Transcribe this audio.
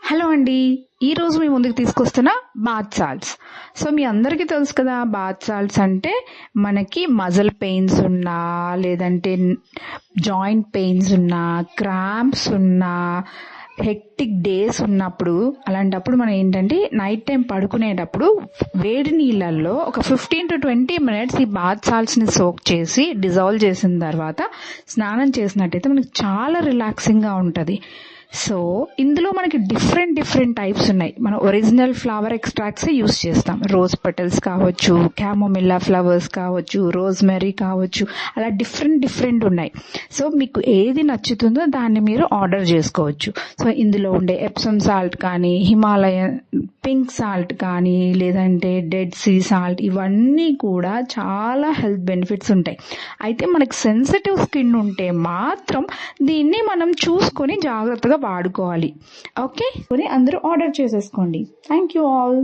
Hello అండి. ఈరోజు మీ ముందుకు తీసుకొస్తున్న బాత్ సాల్ట్స్. సో మీ అందరికీ తెలుసు కదా, బాత్ సాల్ట్స్ అంటే మనకి మజిల్ పెయిన్స్ ఉన్నా, లేదంటే జాయింట్ పెయిన్స్ ఉన్నా, క్రాంప్స్ ఉన్నా, హెక్టిక్ డేస్ ఉన్నప్పుడు, అలాంటప్పుడు మనం ఏంటంటే నైట్ టైం పడుకునేటప్పుడు వేడి నీళ్ళల్లో ఒక 15 to 20 minutes ఈ బాత్ సాల్ట్స్ని సోక్ చేసి డిజాల్వ్ చేసిన తర్వాత స్నానం చేసినట్టయితే మనకి చాలా రిలాక్సింగ్గా ఉంటుంది. సో ఇందులో మనకి డిఫరెంట్ టైప్స్ ఉన్నాయి. మనం ఒరిజినల్ ఫ్లవర్ ఎక్స్ట్రాక్ట్స్ యూస్ చేస్తాం. రోజ్ పెటల్స్ కావచ్చు, క్యామోమిల్లా ఫ్లవర్స్ కావచ్చు, రోజ్మెరీ కావచ్చు, అలా డిఫరెంట్ ఉన్నాయి. సో మీకు ఏది నచ్చుతుందో దాన్ని మీరు ఆర్డర్ చేసుకోవచ్చు. సో ఇందులో ఉండే ఎప్సమ్ సాల్ట్ కానీ, హిమాలయన్ పింక్ సాల్ట్ కానీ, లేదంటే డెడ్ సీ సాల్ట్, ఇవన్నీ కూడా చాలా హెల్త్ బెనిఫిట్స్ ఉంటాయి. అయితే మనకి సెన్సిటివ్ స్కిన్ ఉంటే మాత్రం దీన్ని మనం చూసుకొని జాగ్రత్తగా వాడుకోవాలి. ఓకే, అందరూ ఆర్డర్ చేసేసుకోండి. Thank you all.